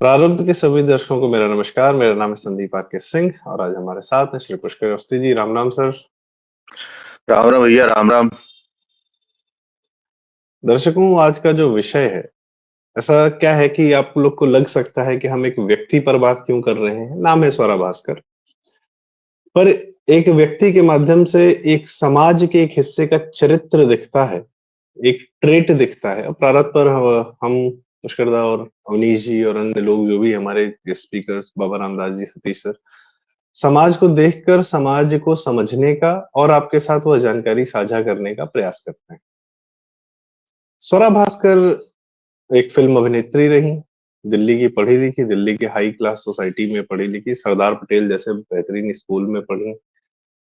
प्रारब्ध के सभी दर्शकों को मेरा नमस्कार। मेरा नाम है संदीप आर.के. सिंह और आज हमारे साथ हैं श्री पुष्कर अवस्थी जी। राम राम सर। राम राम भैया, राम राम। दर्शकों, आज का जो विषय है, ऐसा क्या है कि आप लोग को लग सकता है कि हम एक व्यक्ति पर बात क्यों कर रहे हैं। नाम है स्वरा भास्कर, पर एक व्यक्ति के माध्यम से एक समाज के एक हिस्से का चरित्र दिखता है, एक ट्रेट दिखता है। प्रारब्ध पर हम पुष्करदा और अवनीश जी और अन्य लोग जो भी हमारे स्पीकर्स, बाबा रामदास जी, सतीश सर, समाज को देखकर समाज को समझने का और आपके साथ वह जानकारी साझा करने का प्रयास करते हैं। स्वरा भास्कर एक फिल्म अभिनेत्री रही, दिल्ली की पढ़ी लिखी, दिल्ली की हाई क्लास सोसाइटी में पढ़ी लिखी, सरदार पटेल जैसे बेहतरीन स्कूल में पढ़ी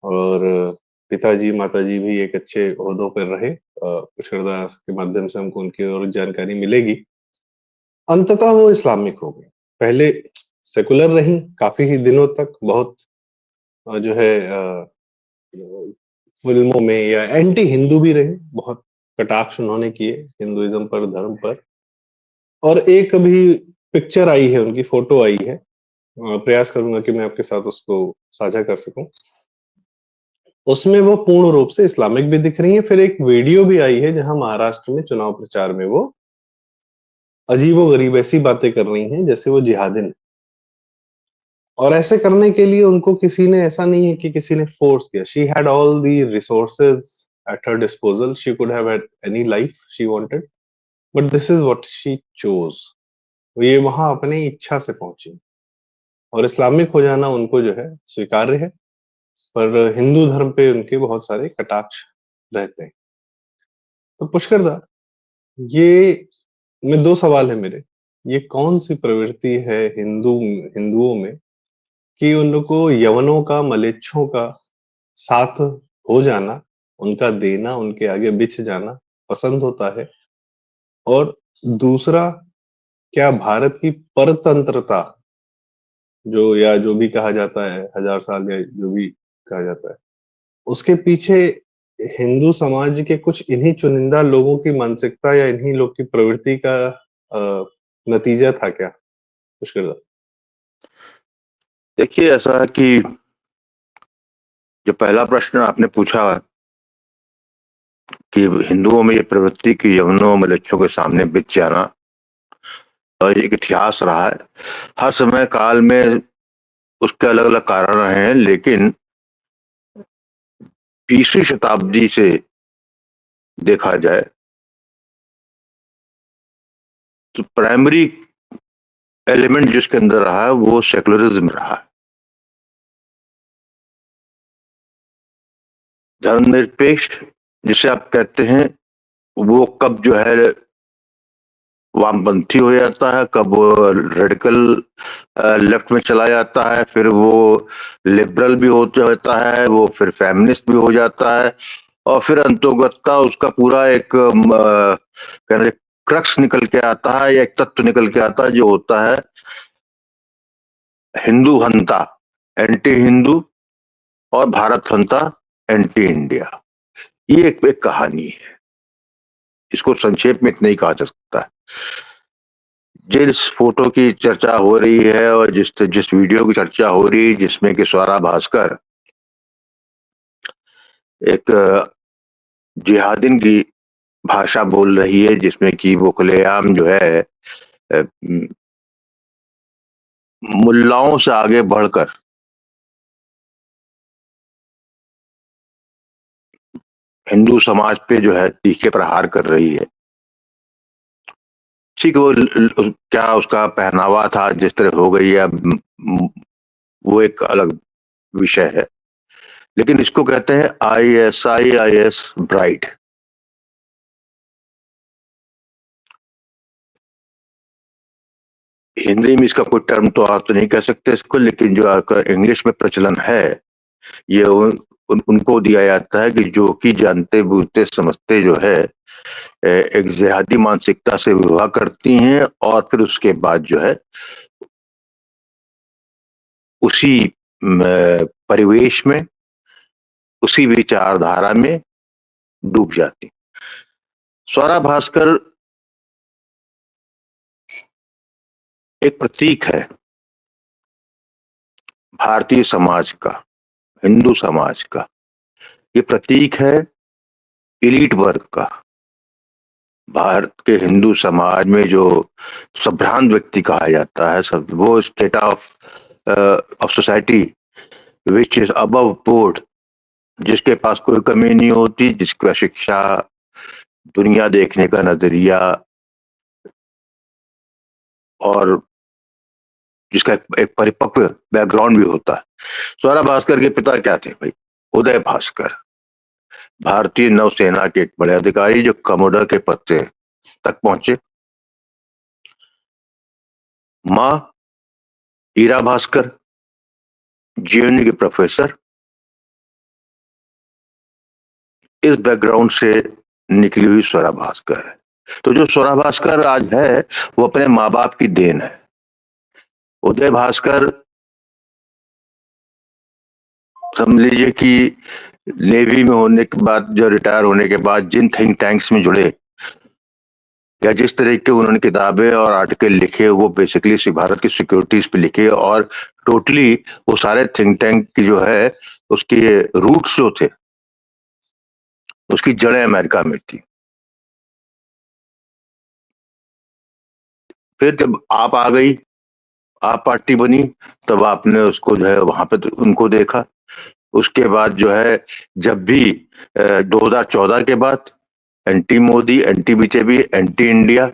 और पिताजी माताजी भी एक अच्छे ओहदों पर रहे। पुष्करदा के माध्यम से हमको उनकी और जानकारी मिलेगी। अंततः वो इस्लामिक हो गई। पहले सेकुलर रही काफी ही दिनों तक, बहुत जो है फिल्मों में या एंटी हिंदू भी रहे, बहुत कटाक्ष उन्होंने किए हिंदुइज्म पर, धर्म पर। और एक अभी पिक्चर आई है, उनकी फोटो आई है, प्रयास करूंगा कि मैं आपके साथ उसको साझा कर सकूं। उसमें वो पूर्ण रूप से इस्लामिक भी दिख रही है। फिर एक वीडियो भी आई है जहां महाराष्ट्र में चुनाव प्रचार में वो अजीबोगरीब ऐसी बातें कर रही हैं जैसे वो जिहादिन। और ऐसे करने के लिए उनको किसी ने, ऐसा नहीं है कि किसी ने फोर्स किया। She had all the resources at her disposal. She could have had any life she wanted, but this is what she chose. ये वहां अपनी इच्छा से पहुंची और इस्लामिक हो जाना उनको जो है स्वीकार्य है, पर हिंदू धर्म पे उनके बहुत सारे कटाक्ष रहते हैं। तो पुष्करदा, ये में दो सवाल है मेरे। ये कौन सी प्रवृत्ति है हिंदुओं में कि उन लोग को यवनों का, मलेच्छों का साथ हो जाना, उनका देना, उनके आगे बिछ जाना पसंद होता है? और दूसरा, क्या भारत की परतंत्रता, जो या जो भी कहा जाता है, हजार साल या जो भी कहा जाता है, उसके पीछे हिंदू समाज के कुछ इन्हीं चुनिंदा लोगों की मानसिकता या इन्हीं लोग की प्रवृत्ति का नतीजा था क्या पुष्कर? देखिए, ऐसा है कि जो पहला प्रश्न आपने पूछा कि हिंदुओं में ये प्रवृत्ति कि यवनों मलेच्छों के सामने बिक जाना, और एक इतिहास रहा है। हर समय काल में उसके अलग अलग कारण रहे हैं, लेकिन 20वीं शताब्दी से देखा जाए तो प्राइमरी एलिमेंट जिसके अंदर रहा है वो सेकुलरिज्म रहा है। धर्मनिरपेक्ष जिसे आप कहते हैं, वो कब जो है वामपंथी हो जाता है, कब वो रेडिकल लेफ्ट में चला जाता है, फिर वो लिबरल भी होते होता है, वो फिर फेमिनिस्ट भी हो जाता है, और फिर अंतोगत्ता उसका पूरा एक कहना क्रक्स निकल के आता है, या एक तत्व निकल के आता है जो होता है हिंदू हंता, एंटी हिंदू, और भारत हंता, एंटी इंडिया। ये एक कहानी है। इसको संक्षेप में इतना ही कहा जा सकता है। जिस फोटो की चर्चा हो रही है और जिस जिस वीडियो की चर्चा हो रही है, जिसमें कि स्वरा भास्कर एक जिहादिन की भाषा बोल रही है, जिसमें कि वो खुलेआम जो है मुल्लाओं से आगे बढ़कर हिंदू समाज पे जो है तीखे प्रहार कर रही है। ठीक, वो क्या उसका पहनावा था, जिस तरह हो गई है, वो एक अलग विषय है। लेकिन इसको कहते हैं ISIS ब्राइड। हिंदी में इसका कोई टर्म तो आप तो नहीं कह सकते इसको, लेकिन जो इंग्लिश में प्रचलन है, ये उनको दिया जाता है कि जो कि जानते बूझते समझते जो है एक जिहादी मानसिकता से विवाह करती हैं, और फिर उसके बाद जो है उसी परिवेश में, उसी विचारधारा में डूब जाती। स्वरा भास्कर एक प्रतीक है भारतीय समाज का, हिंदू समाज का। ये प्रतीक है इलीट वर्ग का। भारत के हिंदू समाज में जो संभ्रांत व्यक्ति कहा जाता है, सब वो state of society which is above board, जिसके पास कोई कमी नहीं होती, जिसका शिक्षा, दुनिया देखने का नजरिया और जिसका एक परिपक्व बैकग्राउंड भी होता है। स्वरा भास्कर के पिता क्या थे भाई? उदय भास्कर, भारतीय नौसेना के एक बड़े अधिकारी जो कमोडर के पद से तक पहुंचे। मां ईरा भास्कर, जीएनयू के प्रोफेसर। इस बैकग्राउंड से निकली हुई स्वरा भास्कर है। तो जो स्वरा भास्कर आज है वो अपने माँ बाप की देन है। उदय भास्कर समझ लीजिए कि नेवी में होने के बाद, जो रिटायर होने के बाद जिन थिंक टैंक्स में जुड़े या जिस तरह के उन्होंने किताबें और आर्टिकल लिखे, वो बेसिकली भारत की सिक्योरिटीज पे लिखे, और टोटली वो सारे थिंक टैंक की जो है उसके रूट्स जो थे, उसकी जड़ें अमेरिका में थी। फिर जब आप आ गई, आप पार्टी बनी, तब आपने उसको जो है वहां पे तो उनको देखा। उसके बाद जो है जब भी 2014 के बाद anti Modi, anti BJP, anti India,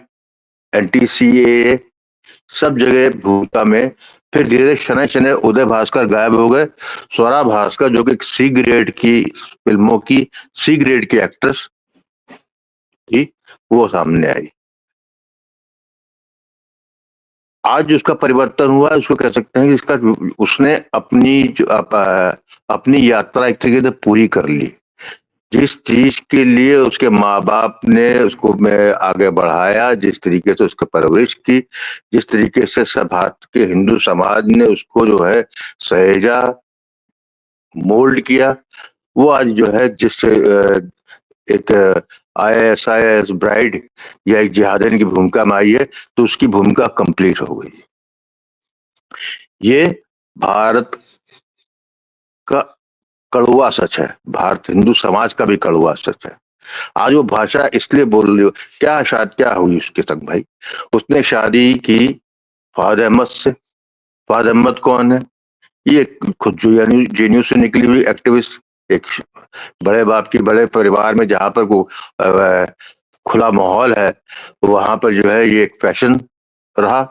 anti CAA, सब जगह भूमिका में, फिर धीरे शनै शनै उदय भास्कर गायब हो गए। स्वरा भास्कर जो कि सी ग्रेड की फिल्मों की सी ग्रेड की एक्ट्रेस थी, वो सामने आई। आज उसका परिवर्तन हुआ, उसको कह सकते हैं कि इसका उसने अपनी यात्रा एक तरीके से पूरी कर ली। जिस चीज के लिए उसके माँ बाप ने उसको में आगे बढ़ाया, जिस तरीके से उसकी परवरिश की, जिस तरीके से सब भारत के हिंदू समाज ने उसको जो है सहेजा, मोल्ड किया, वो आज जो है जिस एक IAS ब्राइड या एक जिहादिन की भूमिका में आई है, तो उसकी भूमिका कंप्लीट हो गई। ये भारत का कड़वा सच है, भारत हिंदू समाज का भी कड़वा सच है। आज वो भाषा इसलिए बोल रही हो, क्या हुई उसके संग भाई? उसने शादी की फहद अहमद से। फहद अहमद कौन है? ये खुद जेएनयू से निकली हुई एक्टिविस्ट, एक बड़े बाप की बड़े परिवार में, जहां पर वो खुला माहौल है, वहां पर जो है ये एक फैशन रहा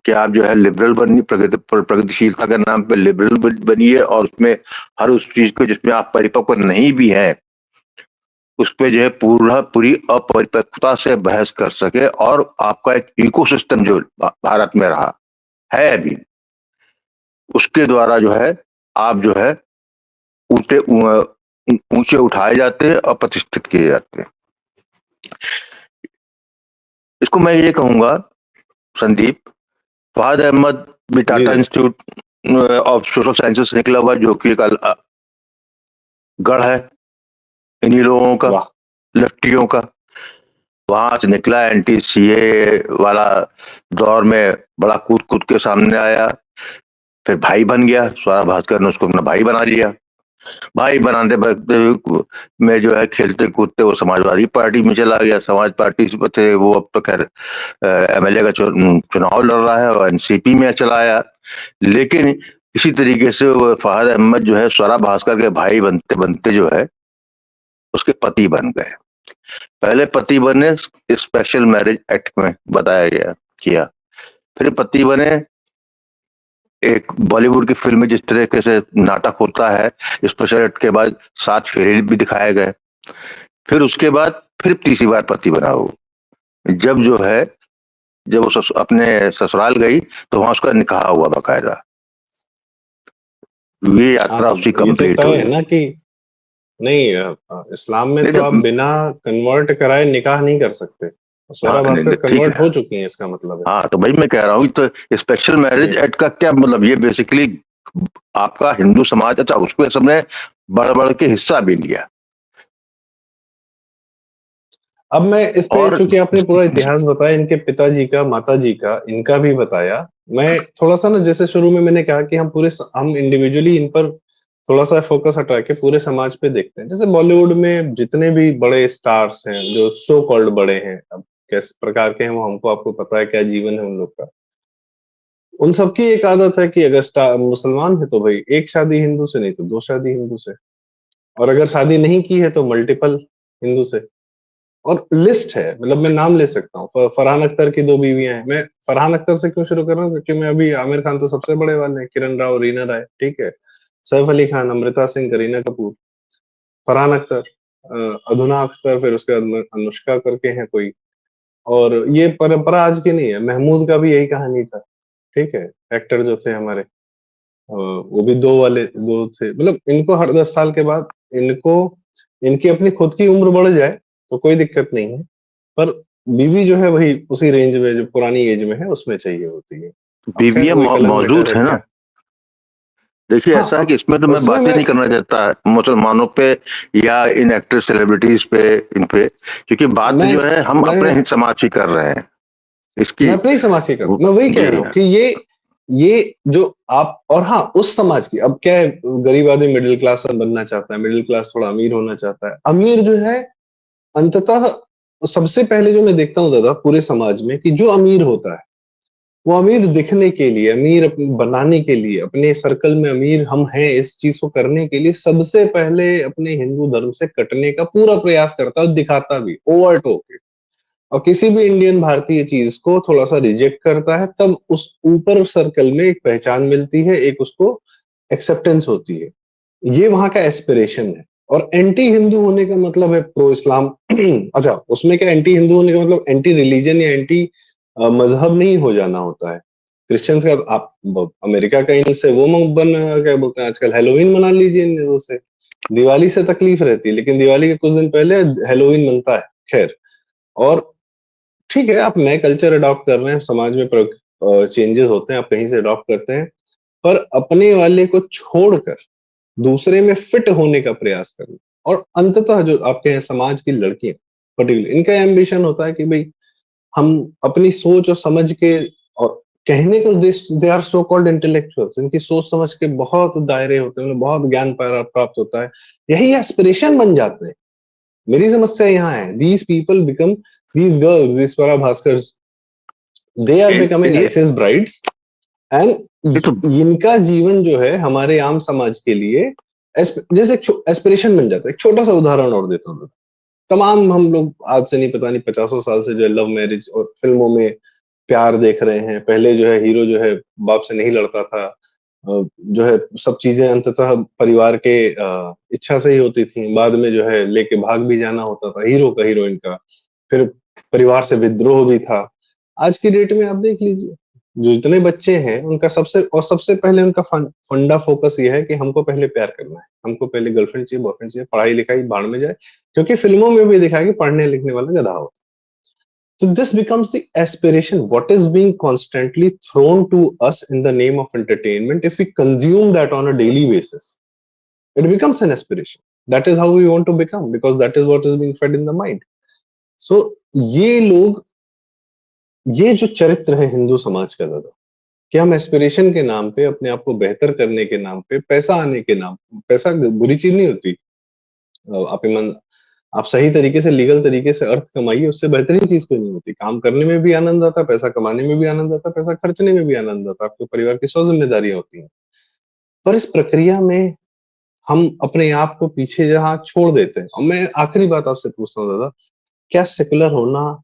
कि आप जो है लिबरल बनिए, प्रगतिशीलता के नाम पे लिबरल बनिए, और उसमें हर उस चीज को जिसमें आप परिपक्व नहीं भी हैं, उस पे जो है पूरी अपरिपक्वता से बहस कर सके, और आपका एक इकोसिस्टम जो भारत में रहा है अभी, उसके द्वारा जो है आप जो है ऊंचे ऊंचे उठाए जाते हैं और प्रतिष्ठित किए जाते हैं। इसको मैं ये कहूंगा संदीप, फहद अहमद भी जी टाटा जी। इंस्टीट्यूट ऑफ सोशल साइंसेस से निकला हुआ, जो कि एक गढ़ है इन्हीं लोगों का, वाह। लेफ्टियों का। वहां से निकला, एंटी सीए वाला दौर में बड़ा कूद कूद के सामने आया, फिर भाई बन गया। स्वरा भास्कर ने उसको अपना भाई बना लिया। भाई बनाते में जो है खेलते कूदते वो समाजवादी पार्टी में चला गया। समाज पार्टी से थे वो, अब तो खैर MLA का चुनाव लड़ रहा है और एनसीपी में चला आया। लेकिन इसी तरीके से वो फहद अहमद जो है स्वरा भास्कर के भाई बनते बनते जो है उसके पति बन गए। पहले पति बने स्पेशल मैरिज एक्ट में बताया गया किया, फिर पति बने एक बॉलीवुड की फिल्म में जिस तरीके से नाटक होता है, स्पेशल एक्ट के बाद 7 फेरे भी दिखाए गए। फिर उसके बाद फिर तीसरी बार पति बना वो, जब जो है जब वो अपने ससुराल गई तो वहां उसका निकाह हुआ बाकायदा। ये हाँ, यात्रा तो उसकी ये तो कंप्लीट तय हुई। है ना कि नहीं, इस्लाम में नहीं तो आप तो बिना कन्वर्ट कराए निकाह नहीं कर सकते। हाँ, स्वरा नहीं, भास्कर नहीं, ठीक कन्वर्ट है। हो चुकी हैं, इसका मतलब है। हाँ, तो भाई मैं कह रहा हूँ तो स्पेशल मैरिज हम्म। एक्ट का क्या मतलब? ये बेसिकली आपका हिंदू समाज, अच्छा उसको सबने बढ़ बढ़ के हिस्सा भी लिया। अब मैं इस पे, और चूंकि आपने पूरा इतिहास बताया इनके पिताजी का, माताजी का, इनका भी बताया, मैं थोड़ा सा ना, जैसे शुरू में मैंने कहा कि हम इंडिविजुअली इन पर थोड़ा सा फोकस हटा के पूरे समाज पे देखते हैं। जैसे बॉलीवुड में जितने भी बड़े स्टार्स हैं, जो सो कॉल्ड बड़े हैं, अब किस प्रकार के हैं वो हमको आपको पता है, क्या जीवन है उन लोग का। उन सबकी एक आदत है कि अगर स्टार मुसलमान है तो भाई एक शादी हिंदू से, नहीं तो दो शादी हिंदू से, और अगर शादी नहीं की है तो मल्टीपल हिंदू से। और लिस्ट है, मतलब मैं नाम ले सकता हूँ। फरहान अख्तर की दो बीवियां हैं। मैं फरहान अख्तर से क्यों शुरू कर रहा हूँ, क्योंकि मैं अभी, आमिर खान तो सबसे बड़े वाले हैं, किरण राव, रीना राय, ठीक है, सैफ अली खान, अमृता सिंह, करीना कपूर, फरहान अख्तर, अधुना अख्तर, फिर उसके बाद में अनुष्का करके हैं कोई। और ये परंपरा आज की नहीं है, महमूद का भी यही कहानी था, ठीक है, एक्टर जो थे हमारे, वो भी दो वाले, दो थे। मतलब इनको हर 10 साल के बाद, इनको, इनकी अपनी खुद की उम्र बढ़ जाए तो कोई दिक्कत नहीं है, पर बीवी जो है वही उसी रेंज में, जो पुरानी एज में है उसमें चाहिए होती है। अब खैर बीवियां वो एक अलग मौजूद मैटर है है ना। क्या। देखिए, हाँ, ऐसा है कि अब इसमें तो मैं उसमें बातें मैं नहीं करना चाहता मुसलमानों पे या इन एक्टर सेलिब्रिटीज पे, इन पे, क्योंकि बात मैं जो है हम अपने मैं हित समाज की कर रहे हैं इसकी। मैं अपने ही समाज की कर रहा हूं। मैं वही कह जी रहा हूँ हाँ। कि ये जो आप, और हाँ, उस समाज की, अब क्या है, गरीब आदमी मिडिल क्लास बनना चाहता है, मिडिल क्लास थोड़ा अमीर होना चाहता है, अमीर जो है अंततः, सबसे पहले जो मैं देखता हूँ दादा पूरे समाज में, कि जो अमीर होता है वो अमीर दिखने के लिए, बनाने के लिए, अपने सर्कल में अमीर हम हैं इस चीज को करने के लिए, सबसे पहले अपने हिंदू धर्म से कटने का पूरा प्रयास करता है, और दिखाता भी ओवर टॉक। और किसी भी इंडियन भारतीय चीज को थोड़ा सा रिजेक्ट करता है, तब उस ऊपर सर्कल में एक पहचान मिलती है, एक उसको एक्सेप्टेंस होती है। ये वहां का एस्पिरेशन है। और एंटी हिंदू होने का मतलब है प्रो इस्लाम। अच्छा, उसमें क्या, एंटी हिंदू होने का मतलब एंटी रिलीजन या एंटी मजहब नहीं हो जाना होता है। क्रिश्चियंस का आप अमेरिका का इनसे वो क्या बोलते हैं आजकल, हेलोवीन मना लीजिए इन लोगों से। दिवाली से तकलीफ रहती है, लेकिन दिवाली के कुछ दिन पहले हेलोवीन मनता है। खैर, और ठीक है, आप नए कल्चर अडॉप्ट कर रहे हैं, समाज में चेंजेस होते हैं, आप कहीं से अडॉप्ट करते हैं, पर अपने वाले को छोड़कर दूसरे में फिट होने का प्रयास करना। और अंततः जो आपके हैं समाज की लड़कियां पर्टिकुलर, इनका एम्बिशन होता है कि भाई हम अपनी सोच और समझ के, और कहने को they are so called intellectuals, इनकी सोच समझ के बहुत दायरे होते हैं, उन्हें बहुत ज्ञान प्राप्त होता है, यही एस्पिरेशन बन जाते हैं। मेरी समस्या यहाँ है, these people become, these girls, this Swara Bhaskar, they are becoming देखिए, आईसीएस ब्राइड्स, ये एंड तो इनका जीवन जो है हमारे आम समाज के लिए जैसे एस्पिरेशन बन जाता है। एक छोटा सा उदाहरण और देता हूँ। तमाम हम लोग आज से नहीं, पता नहीं 50 साल से जो है लव मैरिज और फिल्मों में प्यार देख रहे हैं। पहले जो है हीरो जो है बाप से नहीं लड़ता था, जो है सब चीजें अंततः परिवार के इच्छा से ही होती थी। बाद में जो है लेके भाग भी जाना होता था हीरो का, हीरोइन का। फिर परिवार से विद्रोह भी था। आज की डेट में आप देख लीजिए, जो इतने बच्चे हैं उनका सबसे पहले उनका फंडा फोकस ये है कि हमको पहले प्यार करना है, हमको पहले गर्लफ्रेंड चाहिए, बॉयफ्रेंड चाहिए, पढ़ाई लिखाई भाड़ में जाए। क्योंकि फिल्मों में भी दिखाया कि पढ़ने लिखने वाला गधा होता है। So this becomes the aspiration, what is being constantly thrown to us in the name of entertainment. If we consume that on a daily basis, it becomes an aspiration. That is how we want to become, because that is what is being fed in the mind. So ये लोग, ये जो चरित्र है हिंदू समाज का दादा, कि हम एस्पिरेशन के नाम पे, अपने आप को बेहतर करने के नाम पे, पैसा आने के नाम, पैसा बुरी चीज नहीं होती। आप ईमान, आप सही तरीके से, लीगल तरीके से अर्थ कमाइए, उससे बेहतरीन चीज कोई नहीं होती। काम करने में भी आनंद आता है, पैसा कमाने में भी आनंद आता है, पैसा खर्चने में भी आनंद आता है, आपके परिवार की 100 जिम्मेदारियां होती हैं। पर इस प्रक्रिया में हम अपने आप को पीछे जहाँ छोड़ देते हैं। और मैं आखिरी बात आपसे पूछता हूँ दादा, क्या सेकुलर होना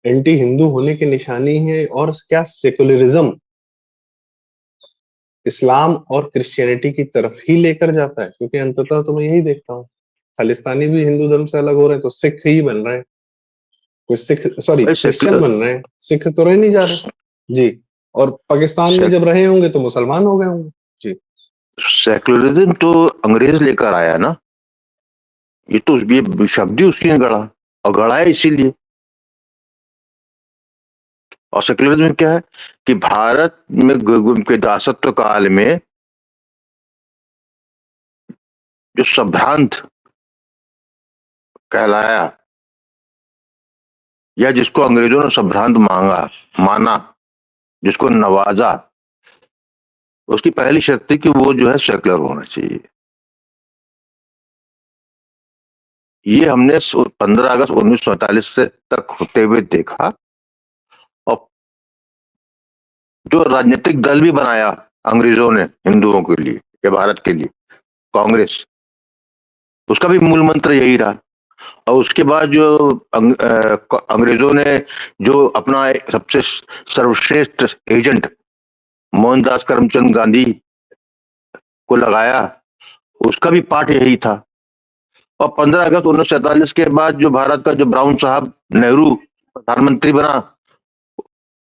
एंटी हिंदू होने की निशानी है, और क्या सेकुलरिज्म इस्लाम और क्रिश्चियनिटी की तरफ ही लेकर जाता है? क्योंकि अंततः तो मैं यही देखता हूँ, खालिस्तानी भी हिंदू धर्म से अलग हो रहे हैं तो सिख ही बन रहे हैं, कोई सिख, सॉरी, भाई क्रिश्चियन बन रहे हैं, सिख तो रह नहीं जा रहे जी। और पाकिस्तान में जब रहे होंगे तो मुसलमान हो गए होंगे जी। सेक्युलरिज्म तो अंग्रेज लेकर आया ना। ये तो ये शब्द ही उसकी ने गढ़ा, और गढ़ा है इसीलिए। और सेक्युलरिज्म क्या है कि भारत में के दासत्व काल में जो संभ्रांत कहलाया या जिसको अंग्रेजों ने संभ्रांत माना, जिसको नवाजा, उसकी पहली शर्त थी कि वो जो है सेकुलर होना चाहिए। ये हमने 15 अगस्त 1947 से तक होते हुए देखा। और जो राजनीतिक दल भी बनाया अंग्रेजों ने हिंदुओं के लिए या भारत के लिए, कांग्रेस, उसका भी मूल मंत्र यही रहा। और उसके बाद जो अंग्रेजों ने जो अपना सबसे सर्वश्रेष्ठ एजेंट मोहनदास करमचंद गांधी को लगाया, उसका भी पाठ यही था। और 15 अगस्त 1947 के बाद जो भारत का जो ब्राउन साहब नेहरू प्रधानमंत्री बना,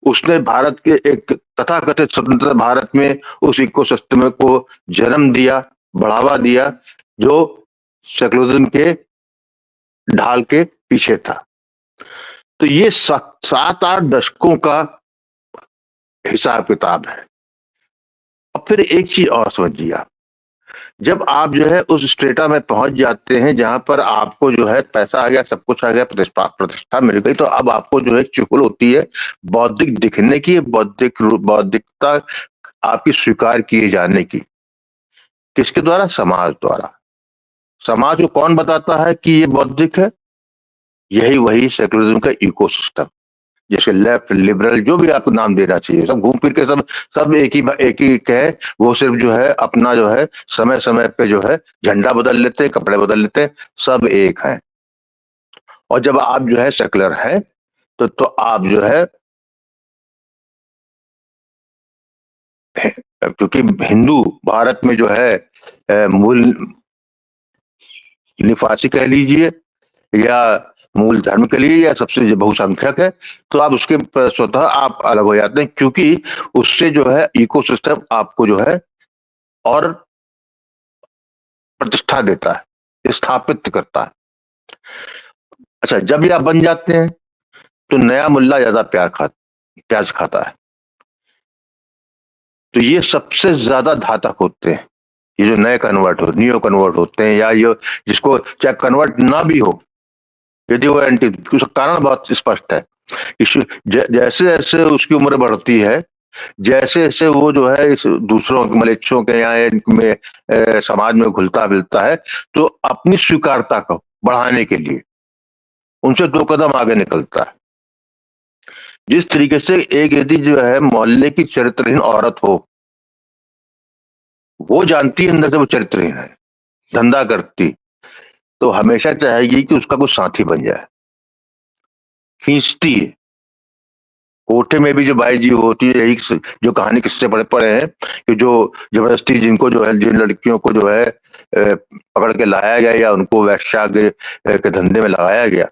उसने भारत के एक तथाकथित स्वतंत्र भारत में उस इकोसिस्टम को जन्म दिया, बढ़ावा दिया, जो सेकुलरिज्म के ढाल के पीछे था। तो ये 7-8 दशकों का हिसाब किताब है। अब फिर एक चीज और समझिए आप, जब आप जो है उस स्टेटा में पहुंच जाते हैं जहां पर आपको जो है पैसा आ गया, सब कुछ आ गया, प्रतिष्ठा मिल गई, तो अब आपको जो है चुगल होती है बौद्धिक दिखने की, बौद्धिकता आपकी स्वीकार किए जाने की। किसके द्वारा? समाज द्वारा। समाज को कौन बताता है कि ये बौद्धिक है? यही वही सेकुलरिज्म का इकोसिस्टम, जैसे लेफ्ट, लिबरल, जो भी आपको नाम देना चाहिए, सब घूम फिर के सब एक ही कहे। वो सिर्फ जो है अपना जो है समय समय पे जो है झंडा बदल लेते हैं, कपड़े बदल लेते हैं, सब एक हैं। और जब आप जो है सेकुलर हैं तो आप जो है, क्योंकि हिंदू भारत में जो है मूल निवासी कह लीजिए या मूल धर्म के लिए या सबसे बहुसंख्यक है, तो आप उसके स्वतः आप अलग हो जाते हैं, क्योंकि उससे जो है इकोसिस्टम आपको जो है और प्रतिष्ठा देता है, स्थापित करता है। अच्छा, जब ये आप बन जाते हैं तो नया मुल्ला ज्यादा प्याज खाता है। तो ये सबसे ज्यादा घातक होते हैं, ये जो नए न्यू कन्वर्ट होते हैं, या ये जिसको चाहे कन्वर्ट ना भी हो, यदि वो एंटी, उसका कारण बहुत स्पष्ट है। जैसे जैसे उसकी उम्र बढ़ती है, जैसे जैसे वो जो है इस दूसरों के मलेच्छों के यहाँ इनमें समाज में घुलता मिलता है, तो अपनी स्वीकारता को बढ़ाने के लिए उनसे 2 कदम आगे निकलता है। जिस तरीके से एक यदि जो है मोहल्ले की चरित्रहीन औरत हो, वो जानती है अंदर से वो चरित्रहीन है, धंधा करती, तो हमेशा चाहेगी कि उसका कुछ साथी बन जाए, खींचती है। कोठे में भी जो बाई जी होती है, यही जो कहानी किससे पढ़े पड़े हैं कि जो जबरदस्ती जिनको जो है, जिन लड़कियों को जो है पकड़ के लाया गया या उनको वैश्या के धंधे में लगाया गया,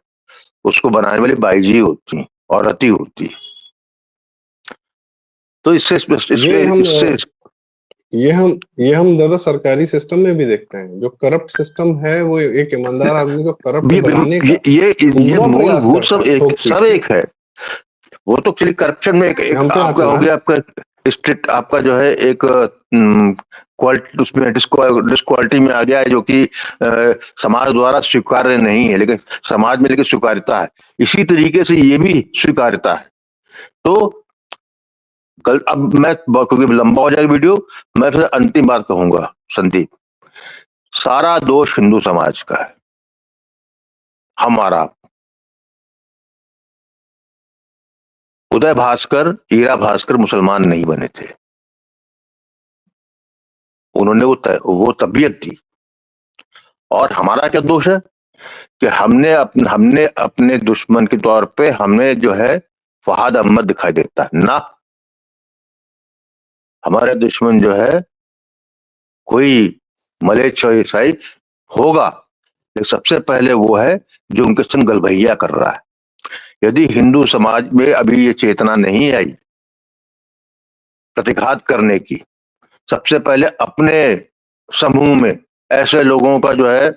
उसको बनाने वाली बाई जी होती, औरत ही होती। तो इससे ये हम ज्यादा सरकारी सिस्टम में भी देखते हैं। जो करप्ट सिस्टम है, वो एक ईमानदार आदमी को करप्ट बनाने का ये पूरा प्रयास मूलभूत करता है, ठोक पीट सब के। एक है। वो तो चलिए करप्शन में एक हमको यहाँ आपका हो चलना है। गया, आपका स्ट्रिक्ट आपका जो है एक क्वालिटी, उसमें डिसक्वालिटी में आ गया है, जो कि समाज द्वारा स्वीकार्य नहीं है, लेकिन समाज में लेकिन स्वीकार्यता है। इसी तरीके से ये भी स्वीकार्यता है। तो कल अब मैं, क्योंकि लंबा हो जाएगा वीडियो, मैं फिर अंतिम बात कहूंगा संदीप, सारा दोष हिंदू समाज का है, हमारा। उदय भास्कर, ईरा भास्कर मुसलमान नहीं बने थे, उन्होंने वो तबीयत दी। और हमारा क्या दोष है कि हमने अपने दुश्मन के तौर पे हमने जो है फहाद अहमद दिखाई देता है ना। हमारे दुश्मन जो है कोई मलेच्छ और ईसाई होगा, लेकिन सबसे पहले वो है जो उनके संग गलभैया कर रहा है। यदि हिंदू समाज में अभी ये चेतना नहीं आई प्रतिघात करने की, सबसे पहले अपने समूह में ऐसे लोगों का जो है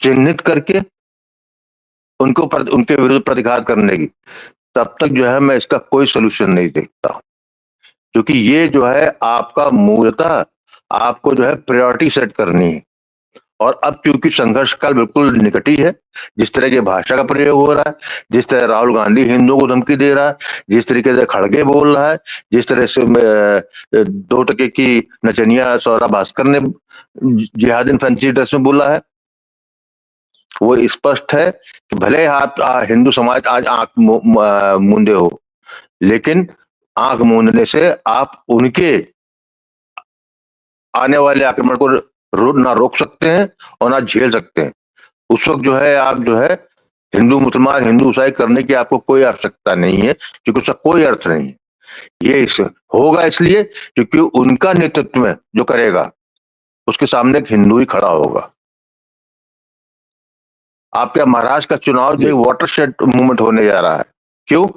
चिन्हित करके उनके विरुद्ध प्रतिघात करने की, तब तक जो है मैं इसका कोई सोल्यूशन नहीं देखता। क्योंकि ये जो है आपका मूलतः आपको जो है प्रायोरिटी सेट करनी है। और अब क्योंकि संघर्ष काल बिल्कुल निकट ही है, जिस तरह की भाषा का प्रयोग हो रहा है, जिस तरह राहुल गांधी हिंदुओं को धमकी दे रहा है, जिस तरीके से खड़गे बोल रहा है, जिस तरह से 2 टके की नचनिया सौरा भास्कर ने जिहादिन फैंसी ड्रेस में बोला है, वो स्पष्ट है कि भले आप हिंदू समाज आज आंख मूंदे हो, लेकिन आंख मूंदने से आप उनके आने वाले आक्रमण को ना रोक सकते हैं और ना झेल सकते हैं। उस वक्त जो है आप जो है हिंदू मुसलमान हिंदू ईसाई करने की आपको कोई आवश्यकता नहीं है, क्योंकि उसका कोई अर्थ नहीं है। ये होगा इसलिए क्योंकि उनका नेतृत्व में जो करेगा उसके सामने एक हिंदू ही खड़ा होगा। आपके महाराष्ट्र का चुनाव जो वाटरशेड मूवमेंट होने जा रहा है, क्यों?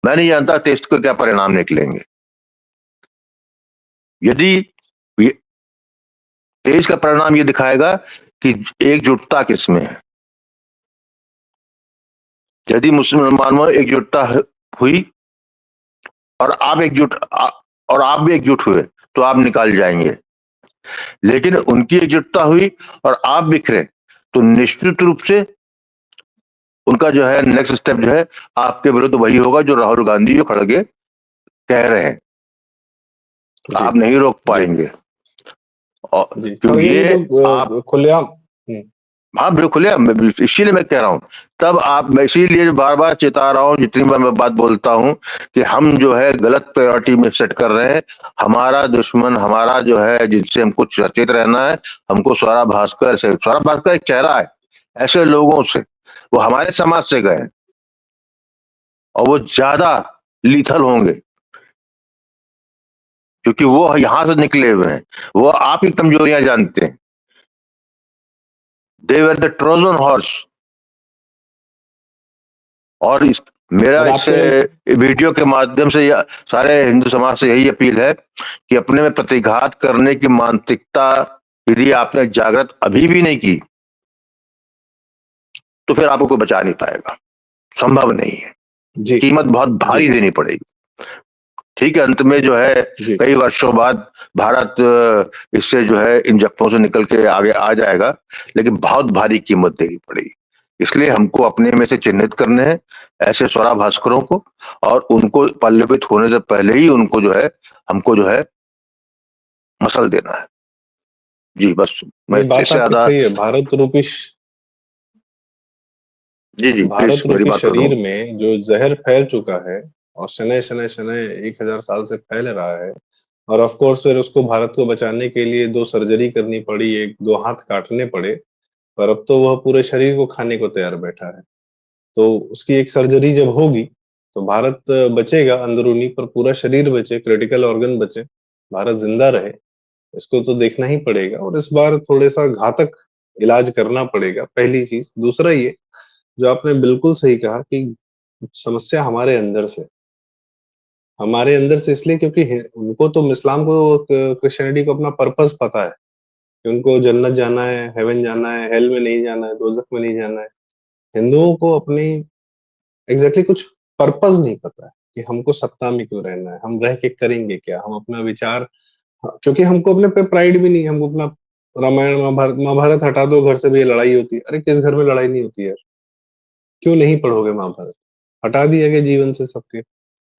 मैं नहीं जानता टेस्ट को क्या परिणाम निकलेंगे। यदि देश का परिणाम ये दिखाएगा कि एकजुटता किसमें है। यदि मुसलमानों में एकजुटता हुई और आप भी एकजुट हुए तो आप निकाल जाएंगे, लेकिन उनकी एकजुटता हुई और आप बिखरे तो निश्चित रूप से उनका जो है नेक्स्ट स्टेप जो है आपके विरुद्ध वही होगा जो राहुल गांधी जो खड़गे कह रहे हैं, आप नहीं रोक पाएंगे। और क्योंकि ये तो खुलेआम हाँ बिल्कुल है, इसीलिए मैं कह रहा हूँ। तब मैं इसीलिए बार बार चेता रहा हूँ जितनी बार मैं बात बोलता हूँ कि हम जो है गलत प्रायोरिटी में सेट कर रहे हैं। हमारा दुश्मन हमारा जो है जिनसे हमको सचेत रहना है, हमको स्वरा भास्कर एक चेहरा है ऐसे लोगों से, वो हमारे समाज से गए और वो ज्यादा लीथल होंगे क्योंकि वो यहां से निकले हुए हैं, वो आप ही कमजोरियां जानते हैं। दे वर द ट्रोजन हॉर्स। और मेरा इससे वीडियो के माध्यम से सारे हिंदू समाज से यही अपील है कि अपने में प्रतिघात करने की मानसिकता यदि आपने जागृत अभी भी नहीं की तो फिर आपको कोई बचा नहीं पाएगा, संभव नहीं है। कीमत बहुत भारी देनी पड़ेगी। ठीक है, अंत में जो है कई वर्षों बाद भारत इससे जो है इन जख्मों से निकल के आगे आ जाएगा, लेकिन बहुत भारी कीमत देनी पड़ेगी। इसलिए हमको अपने में से चिन्हित करने हैं ऐसे स्वरा भास्करों को, और उनको पल्लवित होने से पहले ही उनको जो है हमको जो है मसल देना है। जी बस मैं बात आपकी सही है। भारत रूपी जी भारत रूपी शरीर में जो जहर फैल चुका है और शनय शनय शनय 1000 साल से फैल रहा है, और ऑफ कोर्स फिर उसको भारत को बचाने के लिए 2 सर्जरी करनी पड़ी, 1-2 हाथ काटने पड़े, पर अब तो वह पूरे शरीर को खाने को तैयार बैठा है। तो उसकी एक सर्जरी जब होगी तो भारत बचेगा अंदरूनी, पर पूरा शरीर बचे, क्रिटिकल ऑर्गन बचे, भारत जिंदा रहे, इसको तो देखना ही पड़ेगा। और इस बार थोड़ा सा घातक इलाज करना पड़ेगा, पहली चीज। दूसरा ये जो आपने बिल्कुल सही कहा कि समस्या हमारे अंदर से इसलिए क्योंकि उनको तो इस्लाम को क्रिश्चियनिटी को अपना पर्पस पता है कि उनको जन्नत जाना है, हेवन जाना है, हेल में नहीं जाना है, दोजख में नहीं जाना है। हिंदुओं को अपनी एग्जैक्टली कुछ पर्पस नहीं पता है कि हमको सत्ता में क्यों रहना है, हम रह के करेंगे क्या, हम अपना विचार, क्योंकि हमको अपने पे प्राइड भी नहीं है। हमको अपना रामायण महाभारत हटा दो, घर से भी ये लड़ाई होती है। अरे किस घर में लड़ाई नहीं होती है? क्यों नहीं पढ़ोगे महाभारत? हटा दिया गया जीवन से सबके।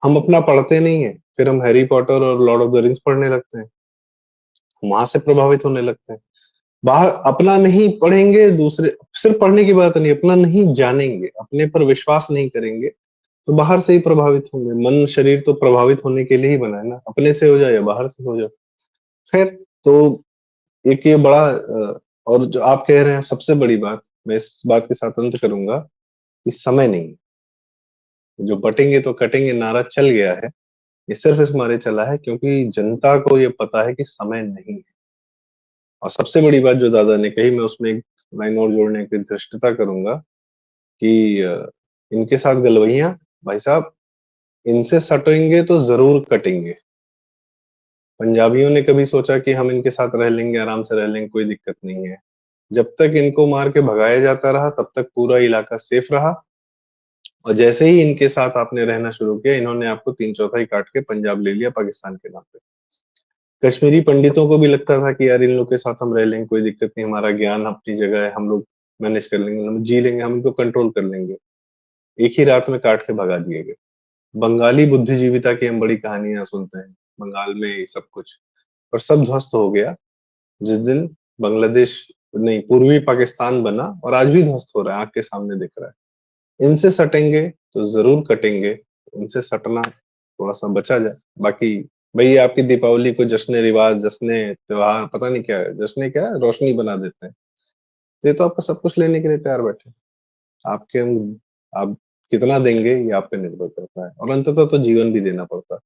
हम अपना पढ़ते नहीं है, फिर हम हैरी पॉटर और लॉर्ड ऑफ द रिंग्स पढ़ने लगते हैं, वहां से प्रभावित होने लगते हैं। बाहर अपना नहीं पढ़ेंगे, दूसरे सिर्फ पढ़ने की बात नहीं, अपना नहीं जानेंगे, अपने पर विश्वास नहीं करेंगे, तो बाहर से ही प्रभावित होंगे। मन शरीर तो प्रभावित होने के लिए ही बना है ना, अपने से हो जाए या बाहर से हो जाए। खैर, तो एक ये बड़ा और जो आप कह रहे हैं सबसे बड़ी बात, मैं इस बात के साथ अंत करूंगा कि समय नहीं। जो बटेंगे तो कटेंगे नारा चल गया है, ये सिर्फ इस मारे चला है क्योंकि जनता को ये पता है कि समय नहीं है। और सबसे बड़ी बात जो दादा ने कही, मैं उसमें एक लाइन और जोड़ने की धृष्टता करूंगा कि इनके साथ गलवैया, भाई साहब, इनसे सटेंगे तो जरूर कटेंगे। पंजाबियों ने कभी सोचा कि हम इनके साथ रह लेंगे, आराम से रह लेंगे, कोई दिक्कत नहीं है। जब तक इनको मार के भगाया जाता रहा तब तक पूरा इलाका सेफ रहा, और जैसे ही इनके साथ आपने रहना शुरू किया, इन्होंने आपको 3/4 काट के पंजाब ले लिया पाकिस्तान के नाम पे। कश्मीरी पंडितों को भी लगता था कि यार इन लोग के साथ हम रह लेंगे, कोई दिक्कत नहीं, हमारा ज्ञान अपनी जगह है, हम लोग मैनेज कर लेंगे, हम जी लेंगे, हम इनको कंट्रोल कर लेंगे। एक ही रात में काट के भगा दिए गए। बंगाली बुद्धिजीविता की हम बड़ी कहानियां सुनते हैं, बंगाल में सब कुछ, और सब ध्वस्त हो गया जिस दिन बांग्लादेश, नहीं, पूर्वी पाकिस्तान बना, और आज भी ध्वस्त हो रहा है, आंख के सामने दिख रहा है। इनसे सटेंगे तो जरूर कटेंगे, इनसे सटना थोड़ा सा बचा जाए। बाकी भैया आपकी दीपावली को जश्न रिवाज, जश्न त्योहार, पता नहीं क्या है, जश्न क्या है, रोशनी बना देते हैं। तो ये तो आपका सब कुछ लेने के लिए तैयार बैठे हैं। आपके हम, आप कितना देंगे ये आप पे निर्भर करता है, और अंततः तो जीवन भी देना पड़ता है।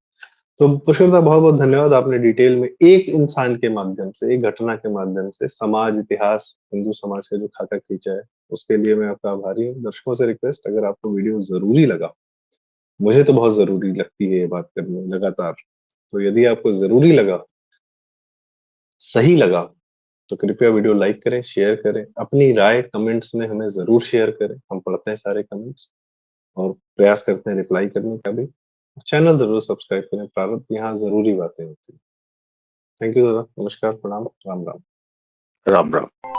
तो पुष्कर दा, बहुत बहुत धन्यवाद, आपने डिटेल में एक इंसान के माध्यम से, एक घटना के माध्यम से समाज, इतिहास, हिंदू समाज का जो खाका खींचा है, उसके लिए मैं आपका आभारी हूँ। दर्शकों से रिक्वेस्ट, अगर आपको वीडियो जरूरी लगा, मुझे तो बहुत जरूरी लगती है ये बात करनी लगातार, तो यदि आपको जरूरी लगा, सही लगा, तो कृपया वीडियो लाइक करें, शेयर करें, अपनी राय कमेंट्स में हमें जरूर शेयर करें, हम पढ़ते हैं सारे कमेंट्स और प्रयास करते हैं रिप्लाई करने का भी। चैनल जरूर सब्सक्राइब करें, प्रारब्ध यहाँ जरूरी बातें होती हैं। थैंक यू दादा, नमस्कार, प्रणाम, राम राम। राम राम।